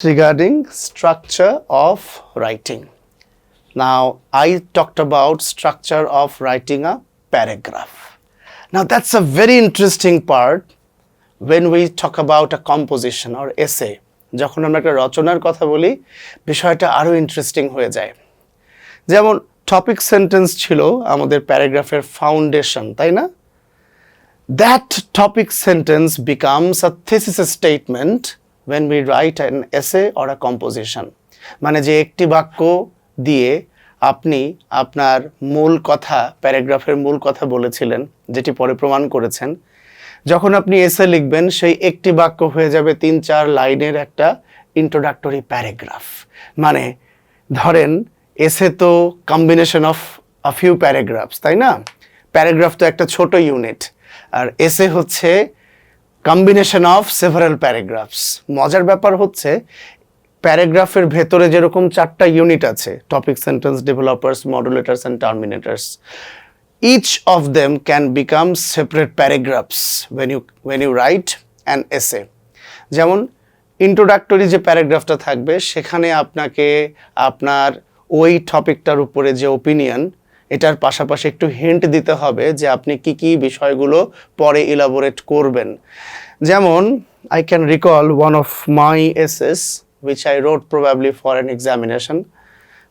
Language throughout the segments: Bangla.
regarding structure of writing. Now, I talked about structure of writing a paragraph. Now, that's a very interesting part when we talk about a composition or essay. যখন আমরা একটা রচনার কথা বলি, বিষয়টা আরো ইন্টারেস্টিং হয়ে যায়। যেমন টপিক সেন্টেন্স ছিল আমাদের প্যারাগ্রাফের ফাউন্ডেশন, তাই না? That topic sentence becomes a thesis statement when we write an essay or a composition. মানে যে একটি বাক্য দিয়ে আপনি আপনার মূল কথা, প্যারাগ্রাফের মূল কথা বলেছিলেন, যেটি পরে প্রমাণ করেছেন, যখন আপনি এসে লিখবেন সেই একটি বাক্য হয়ে যাবে ৩-৪ লাইনের একটা ইন্ট্রোডাক্টরি প্যারাগ্রাফ। মানে ধরেন এসে তো combination of a few paragraphs, তাই না? প্যারাগ্রাফ তো একটা ছোট ইউনিট, আর এসে হচ্ছে কম্বিনেশন অফ সেভারাল প্যারাগ্রাফস। মজার ব্যাপার হচ্ছে প্যারাগ্রাফের ভেতরে যেরকম 4টা ইউনিট আছে, topic, sentence, developers, modulators and terminators, each of them can become separate paragraphs when you write an essay. যেমন ইন্ট্রোডাক্টরি যে প্যারাগ্রাফটা থাকবে সেখানে আপনাকে আপনার ওই টপিকটার উপরে যে ওপিনিয়ন, এটার পাশাপাশি একটু হিন্ট দিতে হবে যে আপনি কি কি বিষয়গুলো পরে ইলাবোরেট করবেন। যেমন I can recall one of my essays which I wrote probably for an examination.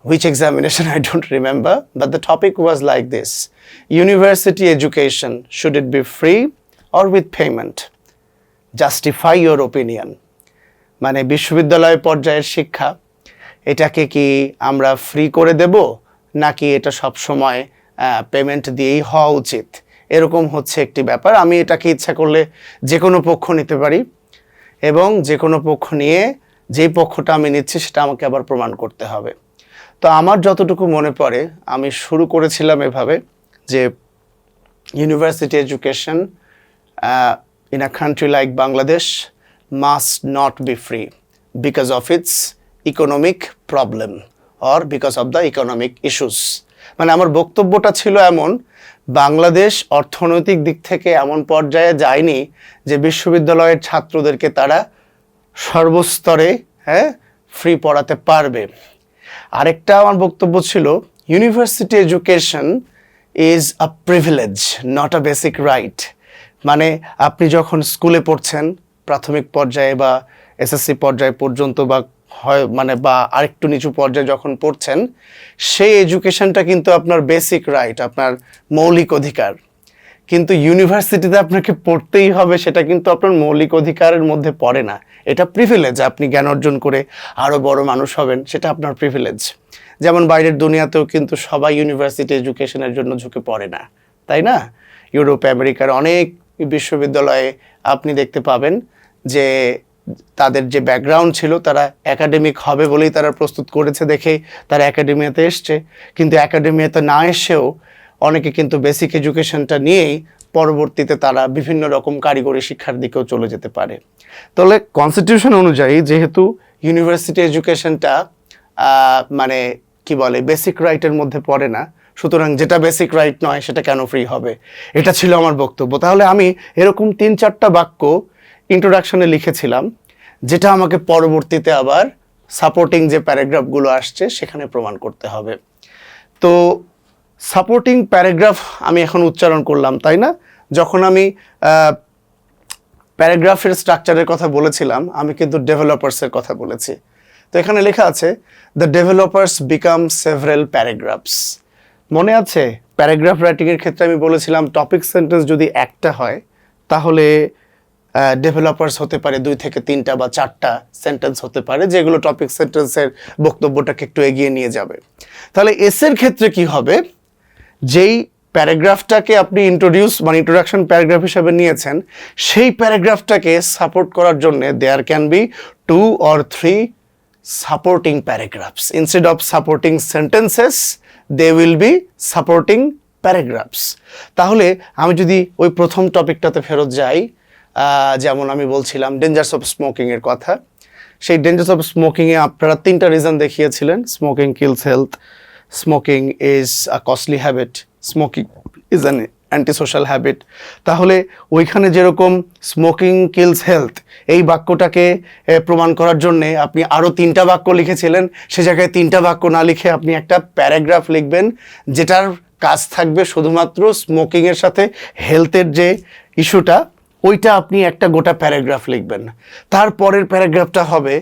Which examination I don't remember, but the topic was like this: university education, should it be free or with payment? Justify your opinion. মানে বিশ্ববিদ্যালয় পর্যায়ের শিক্ষা, এটাকে কি আমরা ফ্রি করে দেব নাকি এটা সব সময় পেমেন্ট দিয়েই হওয়া উচিত? এরকম হচ্ছে একটি ব্যাপার। আমি এটাকে ইচ্ছা করলে যে কোনো পক্ষ নিতে পারি এবং যে কোনো পক্ষ নিয়ে যেই পক্ষটা আমি নিচ্ছি সেটা আমাকে আবার প্রমাণ করতে হবে। তো আমার যতটুকু মনে পড়ে আমি শুরু করেছিলাম এভাবে যে university education in a country like Bangladesh must not be free because of its economic problem or because of the economic issues. মানে আমার বক্তব্যটা ছিল এমন, বাংলাদেশ অর্থনৈতিক দিক থেকে এমন পর্যায়ে যায়নি যে বিশ্ববিদ্যালয়ের ছাত্রদেরকে তারা সর্বস্তরে ফ্রি পড়াতে পারবে। আরেকটা আমার বক্তব্য ছিল, university education is a privilege, not a basic right. মানে আপনি যখন স্কুলে পড়ছেন প্রাথমিক পর্যায়ে বা এসএসসি পর্যায় পর্যন্ত বা বা আরেকটু নিচু পর্যায়ে যখন পড়ছেন, সেই এডুকেশনটা কিন্তু আপনার বেসিক রাইট, আপনার মৌলিক অধিকার। কিন্তু ইউনিভার্সিটিতে আপনাকে পড়তেই হবে সেটা কিন্তু আপনার মৌলিক অধিকারের মধ্যে পড়ে না। এটা প্রিভিলেজ। আপনি জ্ঞান অর্জন করে আরও বড় মানুষ হবেন, সেটা আপনার প্রিভিলেজ। যেমন বাইরের দুনিয়াতেও কিন্তু সবাই ইউনিভার্সিটি এডুকেশনের জন্য ঝুঁকে পড়ে না, তাই না? ইউরোপ, আমেরিকার অনেক বিশ্ববিদ্যালয়ে আপনি দেখতে পাবেন যে তাদের যে ব্যাকগ্রাউন্ড ছিল, তারা একাডেমিক হবে বলেই তারা প্রস্তুত করেছে দেখেই তারা একাডেমিয়াতে এসছে। কিন্তু একাডেমিয়াতে না এসেও অনেকে কিন্তু বেসিক এডুকেশনটা নিয়েই পরবর্তীতে তারা বিভিন্ন রকম কারিগরি শিক্ষার দিকেও চলে যেতে পারে। তাহলে কনস্টিটিউশন অনুযায়ী যেহেতু ইউনিভার্সিটি এডুকেশনটা মানে কি বলে বেসিক রাইটের মধ্যে পড়ে না, সুতরাং যেটা বেসিক রাইট নয় সেটা কেন ফ্রি হবে? এটা ছিল আমার বক্তব্য। তাহলে আমি এরকম 3-4টা বাক্য ইন্ট্রোডাকশনে লিখেছিলাম, যেটা আমাকে পরবর্তীতে আবার সাপোর্টিং যে প্যারাগ্রাফগুলো আসছে সেখানে প্রমাণ করতে হবে। তো সাপোর্টিং প্যারাগ্রাফ আমি এখন উচ্চারণ করলাম, তাই না? যখন আমি প্যারাগ্রাফের স্ট্রাকচারের কথা বলেছিলাম, আমি কিন্তু ডেভেলপার্সের কথা বলেছি। তো এখানে লেখা আছে the developers become several paragraphs. মনে আছে প্যারাগ্রাফ রাইটিংয়ের ক্ষেত্রে আমি বলেছিলাম টপিক সেন্টেন্স যদি একটা হয় তাহলে ডেভেলপার্স হতে পারে 2 থেকে 3টা বা 4টা সেন্টেন্স হতে পারে, যেগুলো টপিক সেন্টেন্সের বক্তব্যটাকে একটু এগিয়ে নিয়ে যাবে। তাহলে এসের ক্ষেত্রে কি হবে? যেই প্যারাগ্রাফটাকে আপনি ইন্ট্রোডাকশন প্যারাগ্রাফ হিসেবে নিয়েছেন, সেই প্যারাগ্রাফটাকে সাপোর্ট করার জন্য there can be 2 or 3 supporting paragraphs. Instead of supporting sentences they will be supporting paragraphs. তাহলে আমি যদি ওই প্রথম টপিকটাতে ফেরত যাই, যেমন আমি বলছিলাম ডেঞ্জার্স অফ স্মোকিংয়ের কথা। সেই ডেঞ্জার্স অফ স্মোকিংয়ে আপনারা 3টা রিজন দেখিয়েছিলেন: smoking kills health, smoking is a costly habit, smoking is an anti social habit. তাহলে ওইখানে যেরকম স্মোকিং কিলস হেলথ এই বাক্যটাকে প্রমাণ করার জন্যে আপনি আরও 3টা বাক্য লিখেছিলেন, সে জায়গায় 3টা বাক্য না লিখে আপনি একটা প্যারাগ্রাফ লিখবেন যেটার কাজ থাকবে শুধুমাত্র স্মোকিংয়ের সাথে হেলথের যে ইস্যুটা ওইটা আপনি একটা গোটা প্যারাগ্রাফ লিখবেন। তারপরের প্যারাগ্রাফটা হবে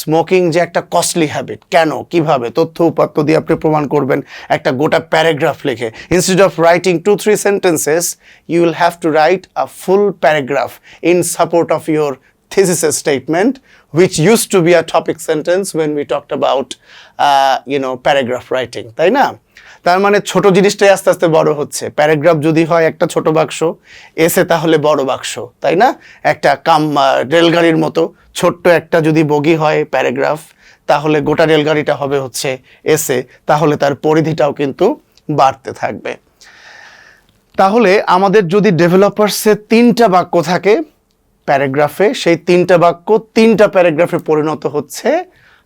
স্মোকিং যে একটা কস্টলি হ্যাবিট, কেন, কিভাবে, তথ্য উপাত্ত দিয়ে আপনি প্রমাণ করবেন একটা গোটা প্যারাগ্রাফ লিখে। Instead of writing 2-3 sentences, you will have to write a full paragraph in support of your thesis statement, which used to be a topic sentence when we talked about paragraph writing, তাই না? তার মানে ছোট জিনিসটাই আস্তে আস্তে বড় হচ্ছে। প্যারাগ্রাফ যদি হয় একটা ছোট বাক্স, এসে তাহলে বড় বাক্স, তাই না? একটা রেলগাড়ির মতো ছোট্ট একটা যদি বগি হয় প্যারাগ্রাফ, তাহলে গোটা রেলগাড়িটা হবে হচ্ছে এসে, তাহলে তার পরিধিটাও কিন্তু বাড়তে থাকবে। তাহলে আমাদের যদি ডেভেলপার্সে 3টা বাক্য থাকে প্যারাগ্রাফে, সেই 3টা বাক্য 3টা প্যারাগ্রাফে পরিণত হচ্ছে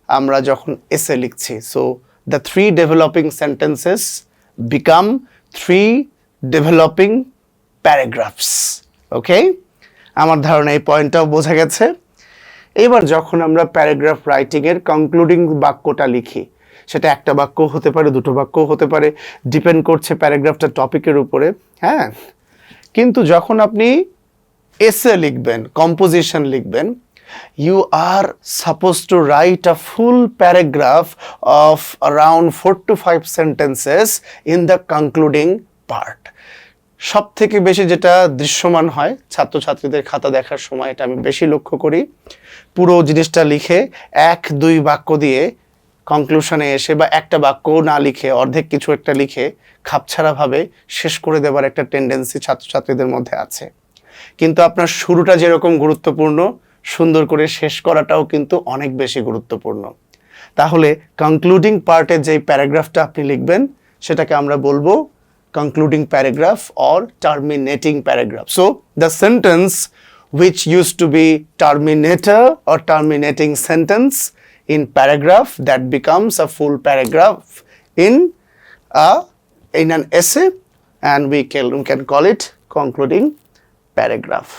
আমরা যখন এসে লিখছি। So the 3 developing sentences become 3 developing paragraphs. ওকে, আমার ধারণা এই পয়েন্টটাও বোঝা গেছে। এবার যখন আমরা প্যারাগ্রাফ রাইটিংয়ের কনক্লুডিং বাক্যটা লিখি, সেটা একটা বাক্য হতে পারে, 2টো বাক্যও হতে পারে, ডিপেন্ড করছে প্যারাগ্রাফটা টপিকের উপরে, হ্যাঁ। কিন্তু যখন আপনি এসে লিখবেন, কম্পোজিশন লিখবেন, you are supposed to write a full paragraph of around 4 to 5 sentences in the concluding part. সব থেকে বেশি যেটা দৃশ্যমান হয় ছাত্রছাত্রীদের খাতা দেখার সময়, এটা আমি বেশি লক্ষ্য করি, পুরো জিনিসটা লিখে 1-2 বাক্য দিয়ে কনক্লুশনে এসে, বা একটা বাক্য না লিখে অর্ধেক কিছু একটা লিখে খাপছাড়াভাবে শেষ করে দেওয়ার একটা টেন্ডেন্সি ছাত্রছাত্রীদের মধ্যে আছে। কিন্তু আপনার শুরুটা যেরকম গুরুত্বপূর্ণ, সুন্দর করে শেষ করাটাও কিন্তু অনেক বেশি গুরুত্বপূর্ণ। তাহলে কনক্লুডিং পার্টের যে প্যারাগ্রাফটা আপনি লিখবেন সেটাকে আমরা বলবো concluding paragraph or terminating paragraph. So the sentence which used to be terminator or terminating sentence in paragraph, that becomes a full paragraph in an essay, and we can call it concluding paragraph.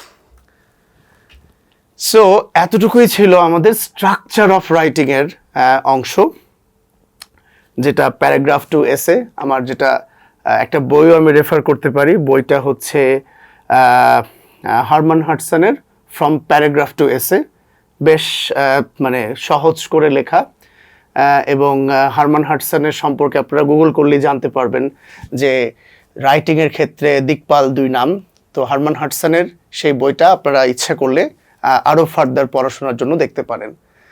So এতটুকুই ছিল আমাদের স্ট্রাকচার অফ রাইটিংয়ের অংশ, যেটা প্যারাগ্রাফ টু এসে। আমার যেটা একটা বইও আমি রেফার করতে পারি, বইটা হচ্ছে হারমান হাডসনের ফ্রম প্যারাগ্রাফ টু এসে, বেশ মানে সহজ করে লেখা, এবং হারমান হাডসনের সম্পর্কে আপনারা গুগল করলেই জানতে পারবেন যে রাইটিংয়ের ক্ষেত্রে দিকপাল 2 নাম। তো হারমান হাডসনের সেই বইটা আপনারা ইচ্ছা করলে আরও ফার্দার পড়াশোনার জন্য দেখতে পারেন।